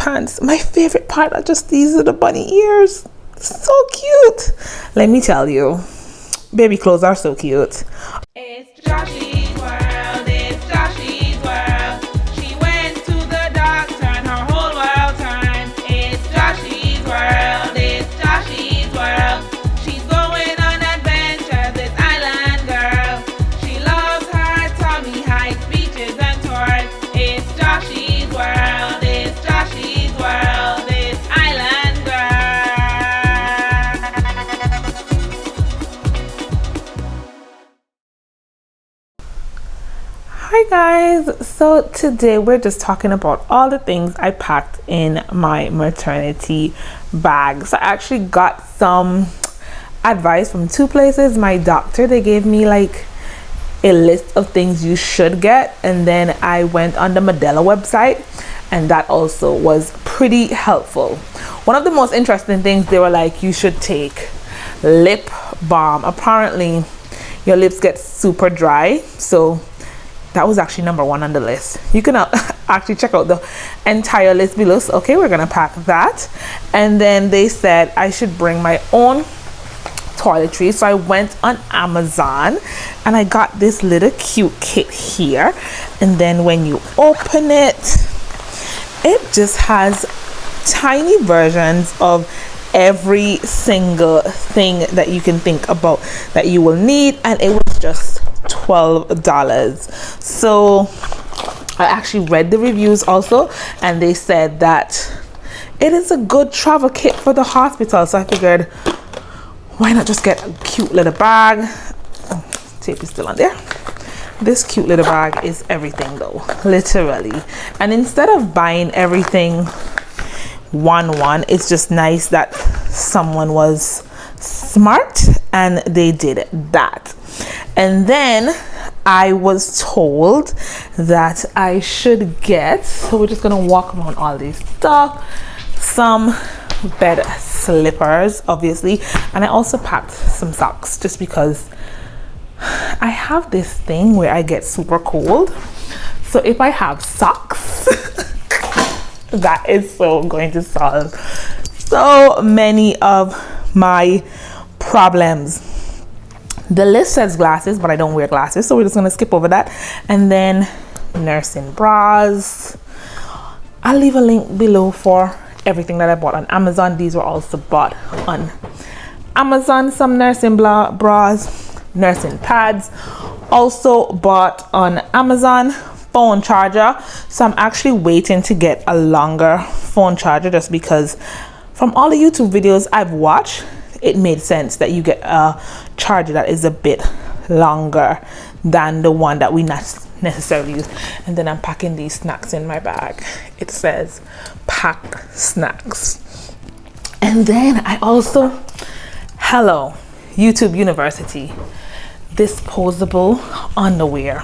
pants. My favorite part are just these little bunny ears. So cute. Let me tell you, baby clothes are so cute. It's Joshy's world. It's Joshy's world. She went to the doctor and her whole world turned. It's Joshy's world. It's Joshy's world. She's going on adventures. This island girl. She loves her tummy hikes, beaches and tours. It's Joshy's world. It's Joshy's world. It's island girl. Hi guys, so today we're just talking about all the things I packed in my maternity bag. So I actually got some advice from two places. My doctor, they gave me like a list of things you should get, and then I went on the Medela website and that also was pretty helpful. One of the most interesting things, they were like, you should take lip balm. Apparently your lips get super dry, so that was actually number one on the list. You can actually check out the entire list below. So, okay, we're gonna pack that. And then they said I should bring my own toiletries. So I went on Amazon and I got this little cute kit here. And then when you open it, it just has tiny versions of every single thing that you can think about that you will need, and it was just $12. So I actually read the reviews also, and they said that it is a good travel kit for the hospital. So I figured, why not just get a cute little bag? Oh, tape is still on there. This cute little bag is everything though, literally. And instead of buying everything one, it's just nice that someone was smart and they did that. And then I was told that I should get, so we're just gonna walk around all these stuff, some bed slippers obviously, and I also packed some socks just because I have this thing where I get super cold. So if I have socks, that is so going to solve so many of my problems. The list says glasses, but I don't wear glasses, so we're just gonna skip over that. And then nursing bras. I'll leave a link below for everything that I bought on Amazon. These were also bought on Amazon. Some nursing bras, nursing pads, also bought on Amazon. Phone charger. So I'm actually waiting to get a longer phone charger just because from all the YouTube videos I've watched, it made sense that you get a charger that is a bit longer than the one that we not necessarily use. And then I'm packing these snacks in my bag. It says pack snacks. And then I also, hello, YouTube University, disposable underwear.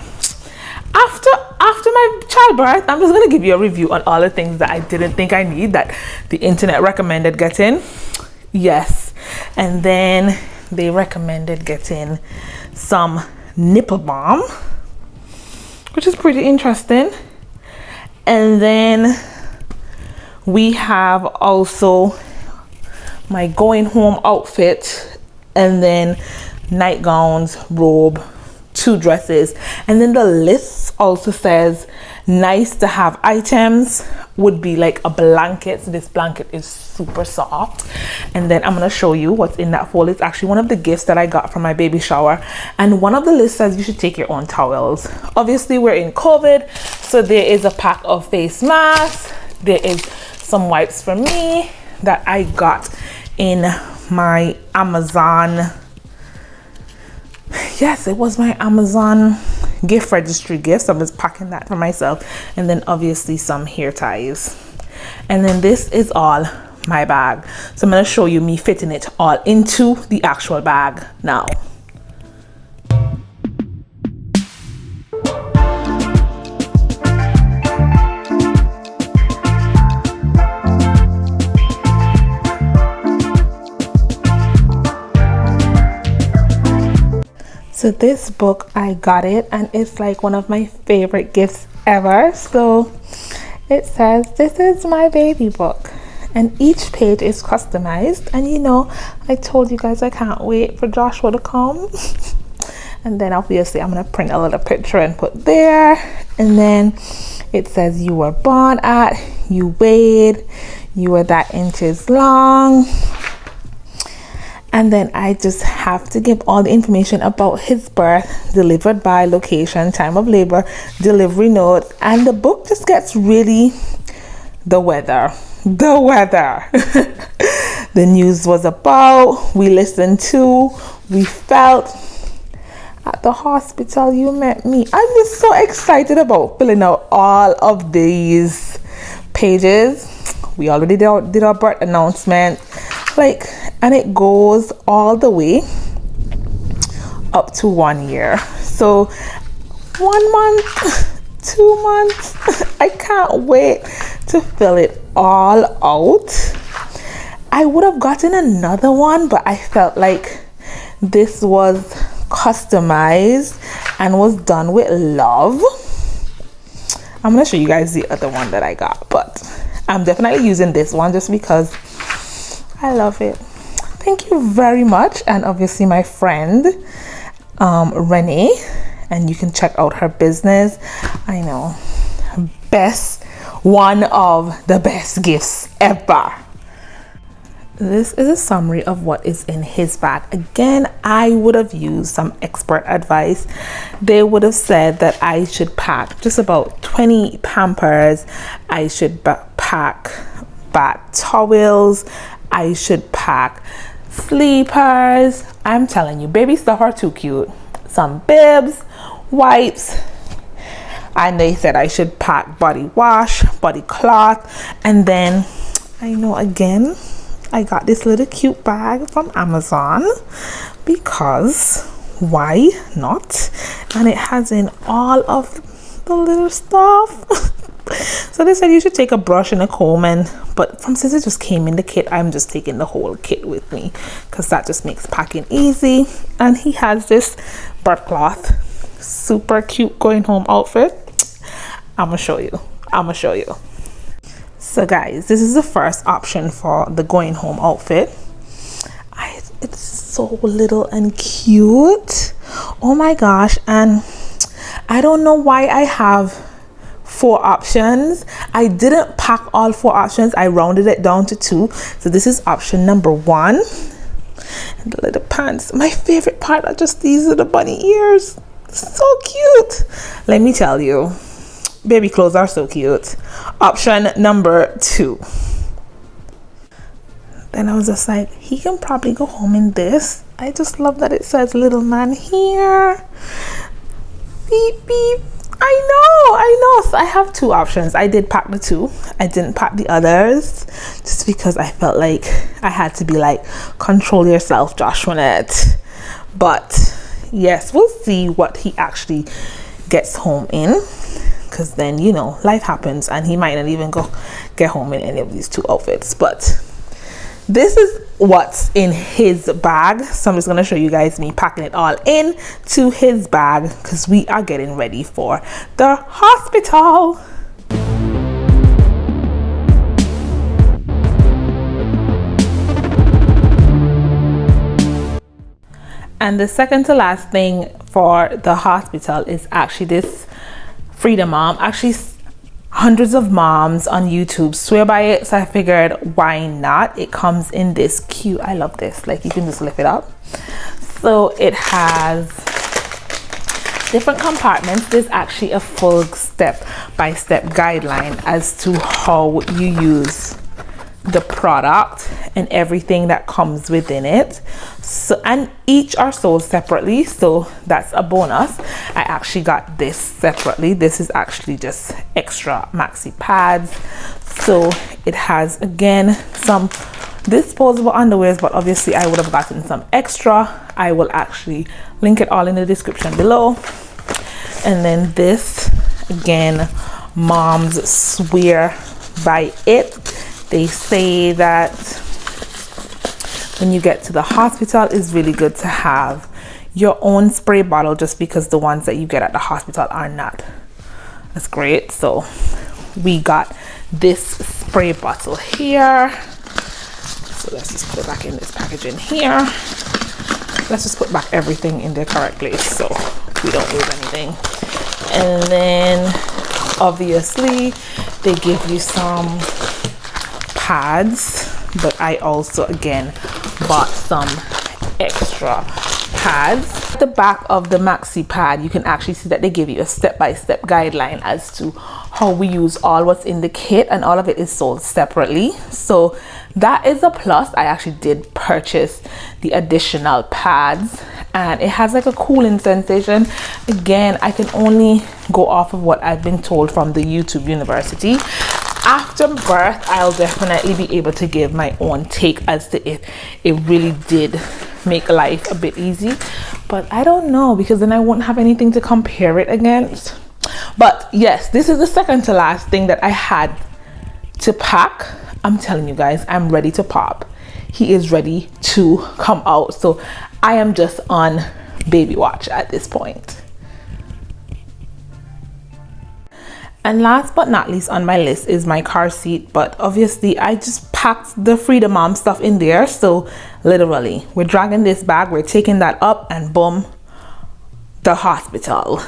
After my childbirth, I'm just gonna give you a review on all the things that I didn't think I need that the internet recommended getting. Yes. And then they recommended getting some nipple balm, which is pretty interesting. And then we have also my going home outfit, and then nightgowns, robe, 2 dresses. And then the list also says nice to have items would be like a blanket. So this blanket is super soft, and then I'm gonna show you what's in that fold. It's actually one of the gifts that I got from my baby shower, and one of the lists says you should take your own towels. Obviously we're in COVID, so there is a pack of face masks, there is some wipes for me that I got in my Amazon, yes, it was my Amazon gift registry gifts. I'm just packing that for myself. And then obviously some hair ties. And then this is all my bag. So I'm going to show you me fitting it all into the actual bag now. So this book, I got it and it's like one of my favorite gifts ever. So It says, "This is my baby book." And each page is customized. And you know, I told you guys I can't wait for Joshua to come. And then obviously I'm gonna print a little picture and put there. And then it says, "You were born at, you weighed, you were that inches long." And then I just have to give all the information about his birth, delivered by, location, time of labor, delivery notes, and the book just gets really the weather. The news was about, we listened to, we felt. At the hospital, you met me. I'm just so excited about filling out all of these pages. We already did our birth announcement, and it goes all the way up to 1 year. So 1 month, 2 months, I can't wait to fill it all out. I would have gotten another one, but I felt like this was customized and was done with love. I'm gonna show you guys the other one that I got, but I'm definitely using this one just because I love it. Thank you very much. And obviously my friend Renee, and you can check out her business. I know, one of the best gifts ever. This is a summary of what is in his bag. Again, I would have used some expert advice. They would have said that I should pack just about 20 Pampers. I should pack bath towels. I should pack sleepers. I'm telling you, baby stuff are too cute. Some bibs, wipes. And they said I should pack body wash, body cloth. And then, I know, again, I got this little cute bag from Amazon because why not? And it has in all of the little stuff. So they said you should take a brush and a comb, but since it just came in the kit, I'm just taking the whole kit with me because that just makes packing easy. And he has this birth cloth, super cute going home outfit. I'm gonna show you. So guys, this is the first option for the going home outfit. It's so little and cute. Oh my gosh. And I don't know why I have 4 options. I didn't pack all 4 options. I rounded it down to 2. So this is option number 1. And the little pants. My favorite part are just these little bunny ears. So cute. Let me tell you. Baby clothes are so cute. Option number 2. Then I was just like, he can probably go home in this. I just love that it says little man here. Beep, beep. I know. So I have 2 options. I did pack the 2. I didn't pack the others just because I felt like I had to be like, control yourself, Joshuanette. But yes, we'll see what he actually gets home in. Because then, you know, life happens and he might not even get home in any of these 2 outfits. But this is what's in his bag. So I'm just going to show you guys me packing it all in to his bag because we are getting ready for the hospital. And the second to last thing for the hospital is actually this Freedom Mom. Actually, hundreds of moms on YouTube swear by it, so I figured why not. It comes in this cute, I love this, like you can just lift it up. So it has different compartments. There's actually a full step-by-step guideline as to how you use the product and everything that comes within it. So, and each are sold separately, so that's a bonus. I actually got this separately. This is actually just extra maxi pads. So it has, again, some disposable underwears, but obviously I would have gotten some extra. I will actually link it all in the description below. And then this, again, moms swear by it. They say that when you get to the hospital, it's really good to have your own spray bottle just because the ones that you get at the hospital are not as great. So we got this spray bottle here. So let's just put it back in this packaging here. Let's just put back everything in their correct place so we don't lose anything. And then obviously they give you some pads, but I also again bought some extra pads. At the back of the maxi pad, you can actually see that they give you a step-by-step guideline as to how we use all what's in the kit, and all of it is sold separately, so that is a plus. I actually did purchase the additional pads, and it has like a cooling sensation. Again, I can only go off of what I've been told from the YouTube University. After birth, I'll definitely be able to give my own take as to if it really did make life a bit easy, but I don't know, because then I won't have anything to compare it against. But yes, this is the second to last thing that I had to pack. I'm telling you guys, I'm ready to pop. He is ready to come out, so I am just on baby watch at this point. And last but not least on my list is my car seat, but obviously I just packed the Freedom Mom stuff in there. So literally, we're dragging this bag, we're taking that up, and boom, the hospital.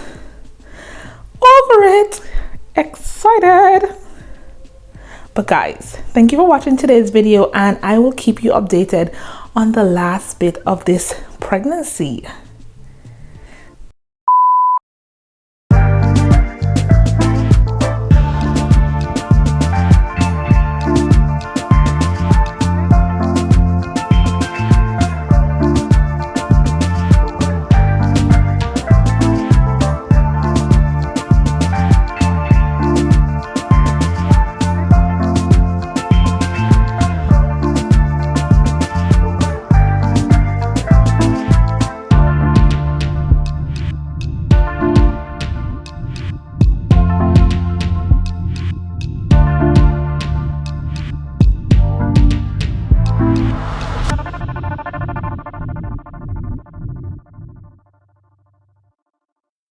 Over it, excited. But guys, thank you for watching today's video, and I will keep you updated on the last bit of this pregnancy.